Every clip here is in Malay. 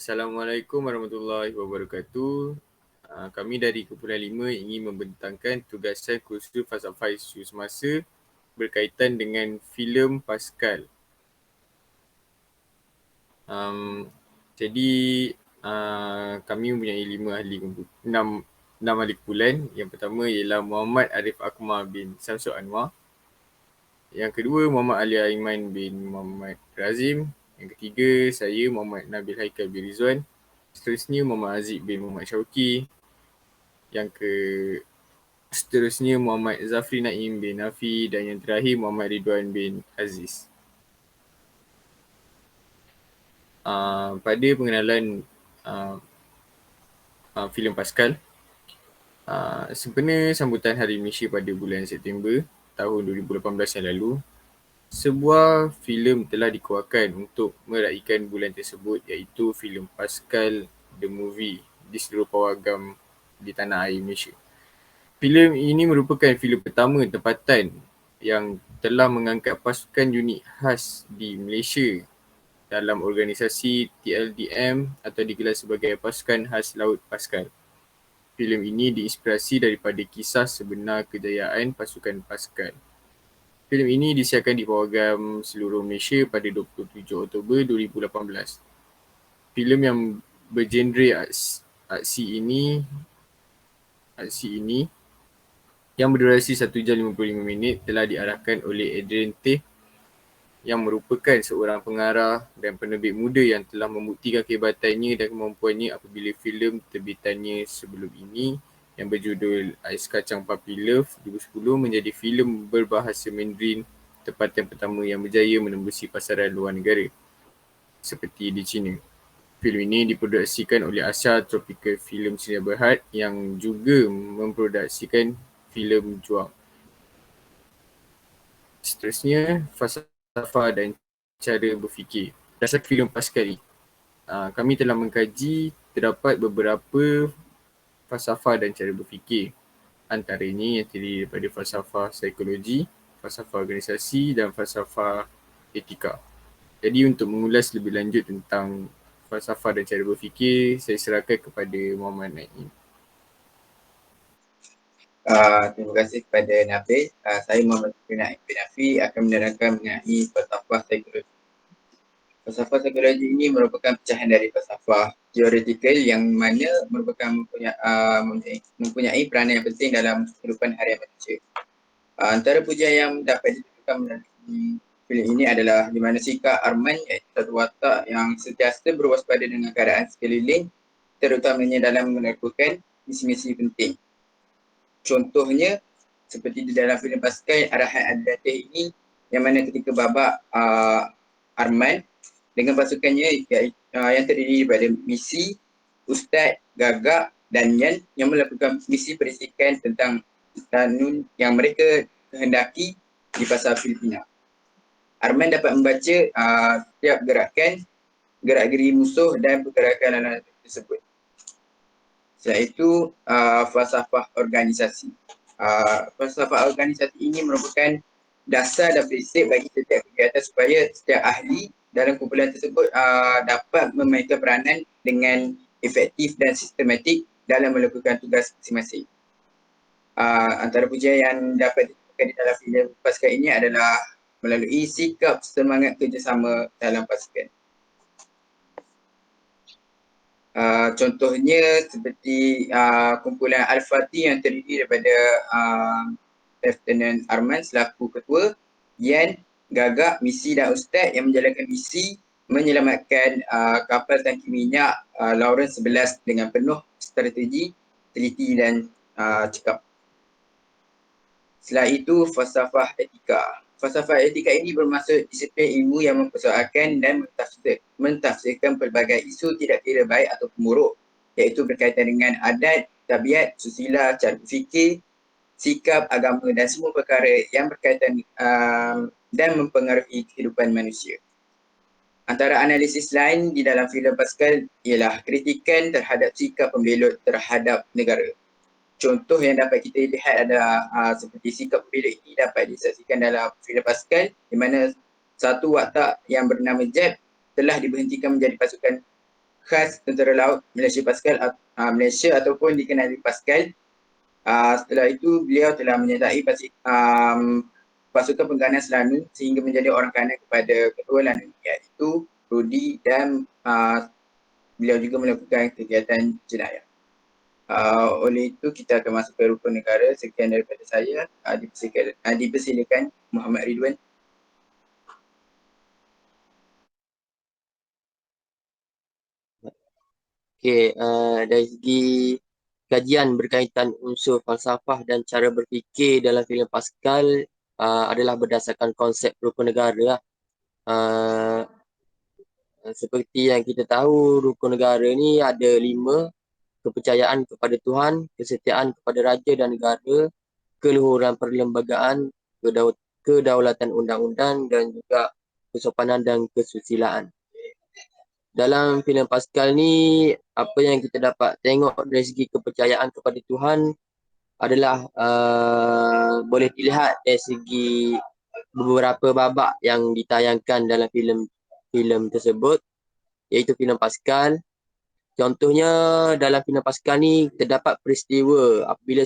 Assalamualaikum warahmatullahi wabarakatuh. Kami dari Kumpulan 5 ingin membentangkan tugasan kursus falsafah isu semasa berkaitan dengan filem Pascal. Jadi kami mempunyai 6 ahli kumpulan. Yang pertama ialah Muhammad Arif Akmal bin Samsul Anwar. Yang kedua Muhammad Ali Aiman bin Muhammad Razim. Yang ketiga saya Muhammad Nabil Haikal bin Rizwan. Seterusnya Muhammad Aziz bin Muhammad Syauqi. Seterusnya Muhammad Zafri Naim bin Nafi. Dan yang terakhir Muhammad Ridwan bin Aziz. Pada pengenalan filem Pascal, sempena sambutan Hari Malaysia pada bulan September tahun 2018 yang lalu, sebuah filem telah dikeluarkan untuk meraihkan bulan tersebut, iaitu filem Pascal The Movie di seluruh pawagam di tanah air Malaysia. Filem ini merupakan filem pertama tempatan yang telah mengangkat pasukan unit khas di Malaysia dalam organisasi TLDM atau digelar sebagai Pasukan Khas Laut Pascal. Filem ini diinspirasi daripada kisah sebenar kejayaan pasukan Pascal. Filem ini disiarkan di pawagam seluruh Malaysia pada 27 Oktober 2018. Filem yang bergenre aksi ini yang berdurasi 1 jam 55 minit telah diarahkan oleh Adrian Tay yang merupakan seorang pengarah dan penerbit muda yang telah membuktikan kehebatannya dan kemampuannya apabila filem terbitannya sebelum ini yang berjudul Ais Kacang Puppy Love 2010 menjadi filem berbahasa Mandarin tempatan pertama yang berjaya menembusi pasaran luar negara seperti di China. Filem ini diproduksikan oleh Asha Tropical Film Sdn Bhd yang juga memproduksikan filem Juang. Seterusnya, falsafah dan cara berfikir. Dasar filem Pascal ini, kami telah mengkaji terdapat beberapa falsafah dan cara berfikir. Antaranya yang terdiri daripada falsafah psikologi, falsafah organisasi dan falsafah etika. Jadi untuk mengulas lebih lanjut tentang falsafah dan cara berfikir, saya serahkan kepada Muhammad Naim. Terima kasih kepada Nabil. Saya Muhammad Naim bin Nafi akan menerangkan mengenai falsafah psikologi. Falsafah psikologi ini merupakan pecahan dari falsafah teoretikal yang mana merupakan mempunyai peranan yang penting dalam kehidupan harian manusia. Antara pujian yang dapat ditentukan melalui filem ini adalah di mana sikap Arman, iaitu satu watak yang sentiasa berwaspada dengan keadaan sekeliling, terutamanya dalam melakukan misi-misi penting. Contohnya, seperti di dalam filem Pascal, arahan Adalah ini yang mana ketika babak Arman dengan pasukannya yang terdiri daripada misi, Ustaz, Gagak dan Nyan yang melakukan misi perisikan tentang kanun yang mereka kehendaki di pasar Filipina. Arman dapat membaca setiap gerakan, gerak-geri musuh dan pergerakan anak tersebut. Selain itu, falsafah organisasi. Falsafah organisasi ini merupakan dasar dan prinsip bagi setiap kegiatan supaya setiap ahli dalam kumpulan tersebut dapat memainkan peranan dengan efektif dan sistematik dalam melakukan tugas masing-masing. Antara pujian yang dapat ditemukan di dalam filem Pascal ini adalah melalui sikap semangat kerjasama dalam pasukan. Contohnya seperti kumpulan Al-Fatih yang terdiri daripada Lieutenant Arman selaku ketua, Yan, Gagak, Misi dan Ustaz yang menjalankan misi menyelamatkan kapal tangki minyak Lawrence 11 dengan penuh strategi, teliti dan cekap. Setelah itu, falsafah etika. Falsafah etika ini bermaksud disiplin ilmu yang mempersoalkan dan mentafsirkan pelbagai isu tidak kira baik atau buruk, iaitu berkaitan dengan adat, tabiat, susila, cara berfikir, sikap, agama dan semua perkara yang berkaitan dan mempengaruhi kehidupan manusia. Antara analisis lain di dalam filem Pascal ialah kritikan terhadap sikap pembelot terhadap negara. Contoh yang dapat kita lihat adalah seperti sikap pembelot ini dapat disaksikan dalam filem Pascal di mana satu watak yang bernama Jeb telah diberhentikan menjadi pasukan khas Tentera Laut Malaysia Malaysia ataupun dikenali Pascal. Setelah itu beliau telah menyertai pasukan pengganas Selangor sehingga menjadi orang kanan kepada Ketua Lanun, iaitu Rudi, dan beliau juga melakukan kegiatan jenayah. Oleh itu kita akan masuk ke rukun negara. Sekian daripada saya. Dipersilakan Muhammad Ridwan. Okey, dari segi kajian berkaitan unsur falsafah dan cara berfikir dalam filem Pascal adalah berdasarkan konsep rukun negara lah. Seperti yang kita tahu, rukun negara ni ada 5: kepercayaan kepada Tuhan, kesetiaan kepada raja dan negara, keluhuran perlembagaan, kedaulatan undang-undang, dan juga kesopanan dan kesusilaan. Dalam filem Pascal ni, apa yang kita dapat tengok dari segi kepercayaan kepada Tuhan adalah boleh dilihat dari segi beberapa babak yang ditayangkan dalam filem tersebut, iaitu filem Pascal. Contohnya dalam filem Pascal ni terdapat peristiwa apabila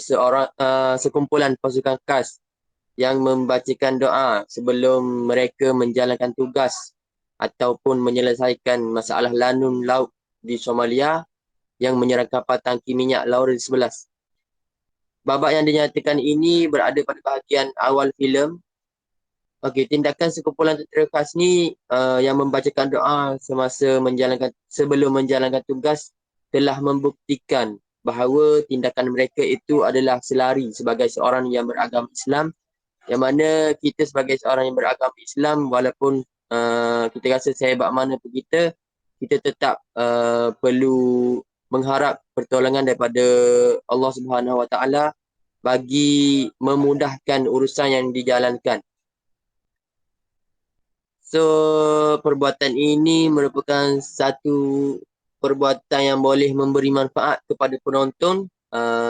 sekumpulan pasukan khas yang membacakan doa sebelum mereka menjalankan tugas ataupun menyelesaikan masalah lanun laut di Somalia yang menyerang kapal tangki minyak Lawrence 11. Babak yang dinyatakan ini berada pada bahagian awal filem. Okey, tindakan sekumpulan tentera khas ni yang membacakan doa sebelum menjalankan tugas telah membuktikan bahawa tindakan mereka itu adalah selari sebagai seorang yang beragama Islam, yang mana kita sebagai seorang yang beragama Islam, walaupun kita rasa sehebat mana pun kita tetap perlu mengharap pertolongan daripada Allah Subhanahu Wa Taala bagi memudahkan urusan yang dijalankan. So, perbuatan ini merupakan satu perbuatan yang boleh memberi manfaat kepada penonton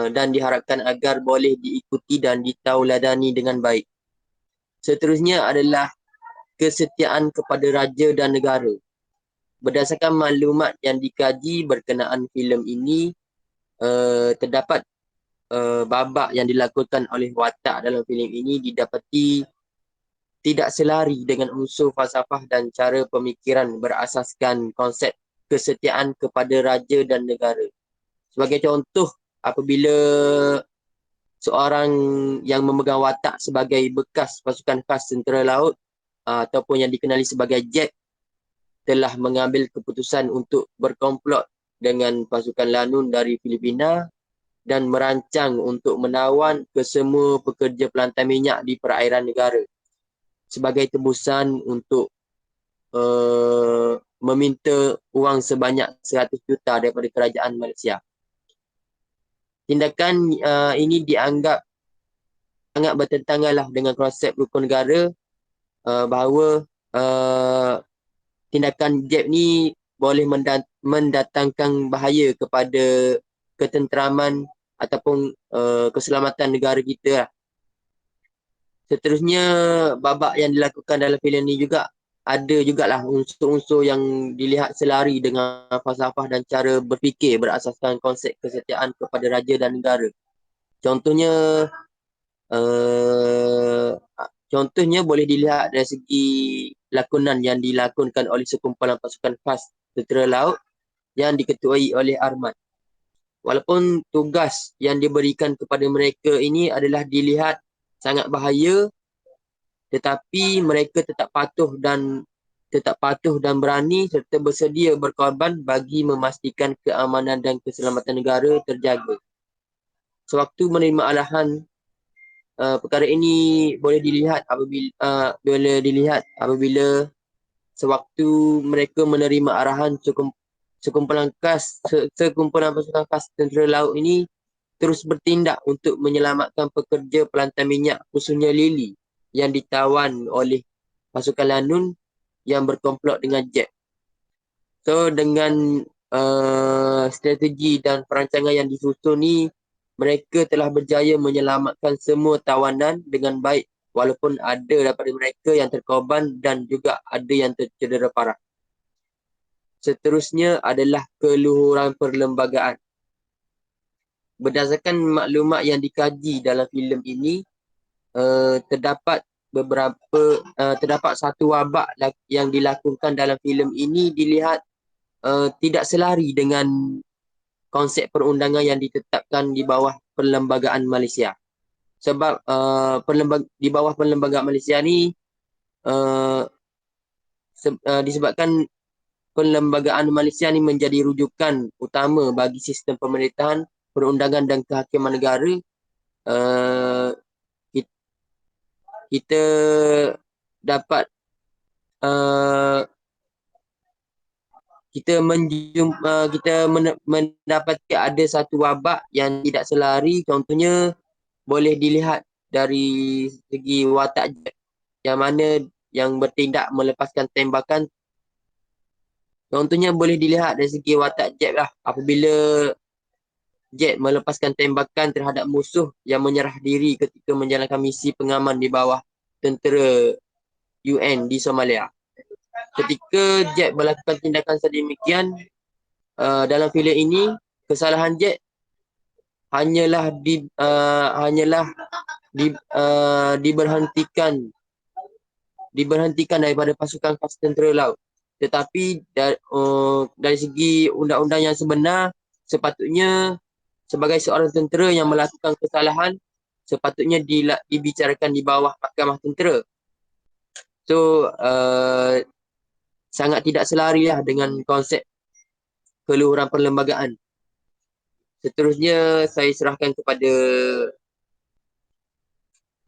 dan diharapkan agar boleh diikuti dan ditauladani dengan baik. Seterusnya adalah kesetiaan kepada raja dan negara. Berdasarkan maklumat yang dikaji berkenaan filem ini, terdapat babak yang dilakukan oleh watak dalam filem ini didapati tidak selari dengan unsur falsafah dan cara pemikiran berasaskan konsep kesetiaan kepada raja dan negara. Sebagai contoh, apabila seorang yang memegang watak sebagai bekas pasukan khas tentera laut ataupun yang dikenali sebagai Jack telah mengambil keputusan untuk berkomplot dengan pasukan Lanun dari Filipina dan merancang untuk menawan kesemua pekerja pelantai minyak di perairan negara sebagai tebusan untuk meminta wang sebanyak 100 juta daripada kerajaan Malaysia. Tindakan ini dianggap sangat bertentangan lah dengan konsep rukun negara, bahawa tindakan Jeb ni boleh mendatangkan bahaya kepada ketenteraman ataupun keselamatan negara kita lah. Seterusnya, babak yang dilakukan dalam filem ni juga ada jugalah unsur-unsur yang dilihat selari dengan falsafah dan cara berfikir berasaskan konsep kesetiaan kepada raja dan negara. Contohnya boleh dilihat dari segi lakonan yang dilakonkan oleh sekumpulan pasukan khas tentera laut yang diketuai oleh Arman. Walaupun tugas yang diberikan kepada mereka ini adalah dilihat sangat bahaya, tetapi mereka tetap patuh dan berani serta bersedia berkorban bagi memastikan keamanan dan keselamatan negara terjaga. Sewaktu menerima arahan, perkara ini boleh dilihat apabila sewaktu mereka menerima arahan sekumpulan pasukan khas tentera laut ini terus bertindak untuk menyelamatkan pekerja pelantai minyak khususnya Lily yang ditawan oleh pasukan Lanun yang berkomplot dengan Jack. So dengan strategi dan perancangan yang disusun ni, mereka telah berjaya menyelamatkan semua tawanan dengan baik, walaupun ada daripada mereka yang terkorban dan juga ada yang tercedera parah. Seterusnya adalah keluhuran perlembagaan. Berdasarkan maklumat yang dikaji dalam filem ini, terdapat satu wabak yang dilakukan dalam filem ini dilihat tidak selari dengan konsep perundangan yang ditetapkan di bawah Perlembagaan Malaysia. Sebab di bawah Perlembagaan Malaysia ni disebabkan Perlembagaan Malaysia ni menjadi rujukan utama bagi sistem pemerintahan, perundangan dan kehakiman negara. Kita dapat kita mendapati ada satu wabak yang tidak selari. Contohnya boleh dilihat dari segi watak jet yang mana yang bertindak melepaskan tembakan. Contohnya boleh dilihat dari segi watak jet lah. Apabila jet melepaskan tembakan terhadap musuh yang menyerah diri ketika menjalankan misi pengaman di bawah tentera UN di Somalia. Ketika jet melakukan tindakan sedemikian, dalam filem ini kesalahan jet hanyalah diberhentikan daripada pasukan khas tentera laut. Tetapi dari segi undang-undang yang sebenar, sepatutnya sebagai seorang tentera yang melakukan kesalahan, sepatutnya dibicarakan di bawah mahkamah tentera. So, sangat tidak selari lah dengan konsep keluhuran perlembagaan. Seterusnya, saya serahkan kepada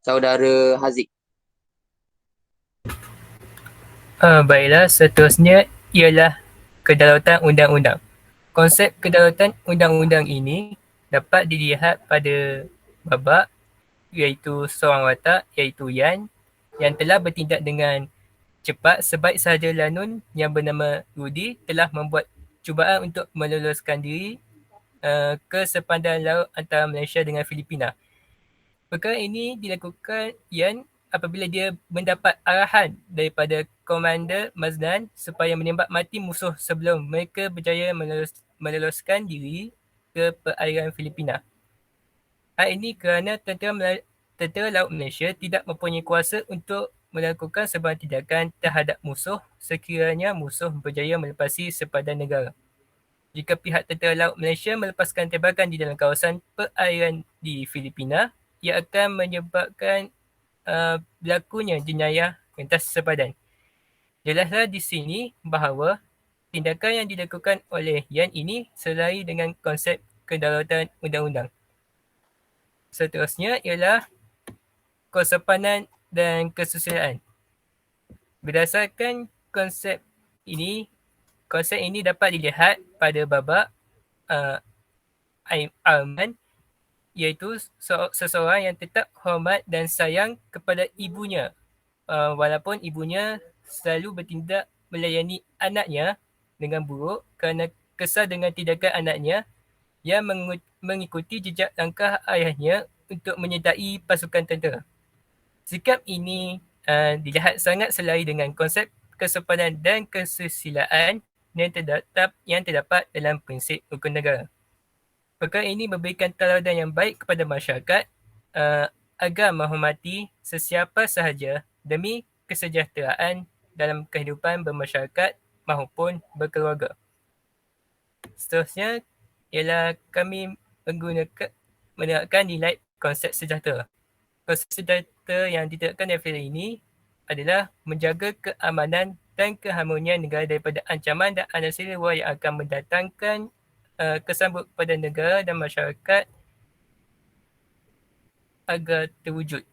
saudara Haziq. Baiklah, seterusnya ialah kedaulatan undang-undang. Konsep kedaulatan undang-undang ini dapat dilihat pada babak iaitu seorang watak iaitu Yan yang telah bertindak dengan cepat sebaik sahaja Lanun yang bernama Rudy telah membuat cubaan untuk meloloskan diri ke sepandan laut antara Malaysia dengan Filipina. Perkara ini dilakukan Yan apabila dia mendapat arahan daripada Komander Mazlan supaya menembak mati musuh sebelum mereka berjaya meloloskan diri ke perairan Filipina. Hal ini kerana tentera laut Malaysia tidak mempunyai kuasa untuk melakukan sebarang tindakan terhadap musuh sekiranya musuh berjaya melepasi sepadan negara. Jika pihak tentera laut Malaysia melepaskan tembakan di dalam kawasan perairan di Filipina, ia akan menyebabkan berlakunya jenayah rentas sepadan. Jelaslah di sini bahawa tindakan yang dilakukan oleh Yan ini selari dengan konsep kedaulatan undang-undang. Seterusnya ialah kesopanan dan kesusilaan. Berdasarkan konsep ini dapat dilihat pada babak Arman, iaitu seseorang yang tetap hormat dan sayang kepada ibunya walaupun ibunya selalu bertindak melayani anaknya dengan buruk kerana kesal dengan tindakan anaknya yang mengikuti jejak langkah ayahnya untuk menyertai pasukan tentera. Sikap ini dilihat sangat selari dengan konsep kesopanan dan kesusilaan yang terdapat dalam prinsip hukum negara. Perkara ini memberikan tauladan yang baik kepada masyarakat agar menghormati sesiapa sahaja demi kesejahteraan dalam kehidupan bermasyarakat maupun berkeluarga. Seterusnya ialah kami menerapkan nilai konsep sejahtera. Konsep sejahtera yang diterapkan dalam filem ini adalah menjaga keamanan dan keharmonian negara daripada ancaman dan anasir luar yang akan mendatangkan kesambut kepada negara dan masyarakat agar terwujud.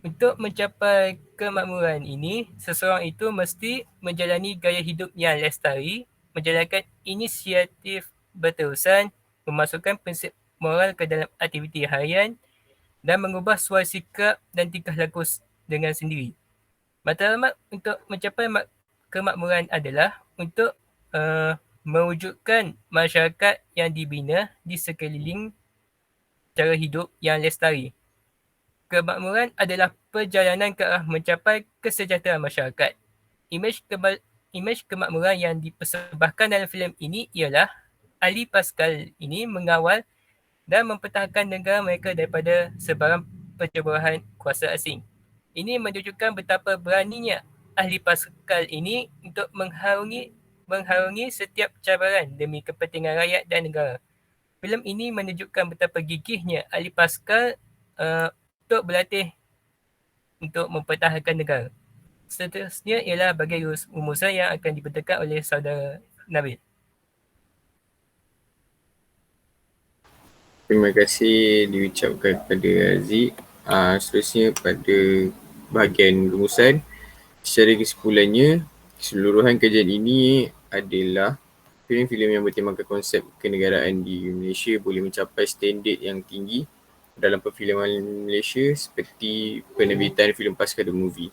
Untuk mencapai kemakmuran ini, seseorang itu mesti menjalani gaya hidup yang lestari, menjalankan inisiatif berterusan, memasukkan prinsip moral ke dalam aktiviti harian dan mengubah suai sikap dan tingkah laku dengan sendiri. Matlamat untuk mencapai kemakmuran adalah untuk mewujudkan masyarakat yang dibina di sekeliling cara hidup yang lestari. Kemakmuran adalah perjalanan ke arah mencapai kesejahteraan masyarakat. Imej imej kemakmuran yang dipersembahkan dalam filem ini ialah ahli Pascal ini mengawal dan mempertahankan negara mereka daripada sebarang pencerahan kuasa asing. Ini menunjukkan betapa beraninya ahli Pascal ini untuk mengharungi setiap cabaran demi kepentingan rakyat dan negara. Filem ini menunjukkan betapa gigihnya ahli Pascal untuk berlatih untuk mempertahankan negara. Seterusnya ialah bagi rumusan yang akan dibentangkan oleh saudara Nabil. Terima kasih diucapkan kepada Aziz. Seterusnya pada bahagian rumusan. Secara kesimpulannya, keseluruhan kajian ini adalah filem-filem yang bertemakan konsep kenegaraan di Malaysia boleh mencapai standard yang tinggi dalam perfilman Malaysia seperti penerbitan filem Pascal The Movie.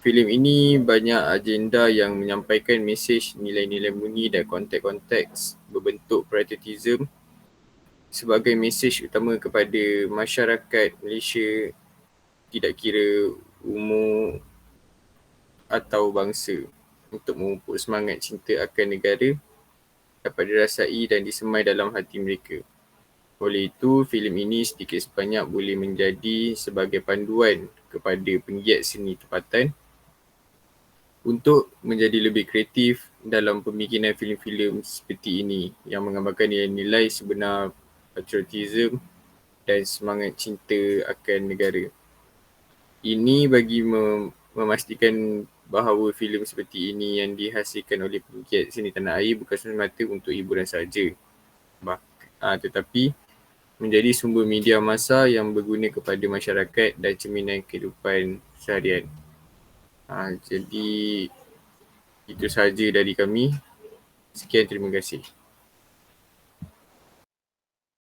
Filem ini banyak agenda yang menyampaikan mesej nilai-nilai murni dan konteks-konteks berbentuk patriotism sebagai mesej utama kepada masyarakat Malaysia, tidak kira umur atau bangsa, untuk memupuk semangat cinta akan negara dapat dirasai dan disemai dalam hati mereka. Oleh itu, filem ini sedikit sebanyak boleh menjadi sebagai panduan kepada penggiat seni tempatan untuk menjadi lebih kreatif dalam pembikinan filem-filem seperti ini yang menggambarkan nilai-nilai sebenar patriotism dan semangat cinta akan negara. Ini bagi memastikan bahawa filem seperti ini yang dihasilkan oleh penggiat seni tanah air bukan semata untuk hiburan sahaja, tetapi menjadi sumber media massa yang berguna kepada masyarakat dan cerminan kehidupan seharian. Jadi itu sahaja dari kami. Sekian, terima kasih.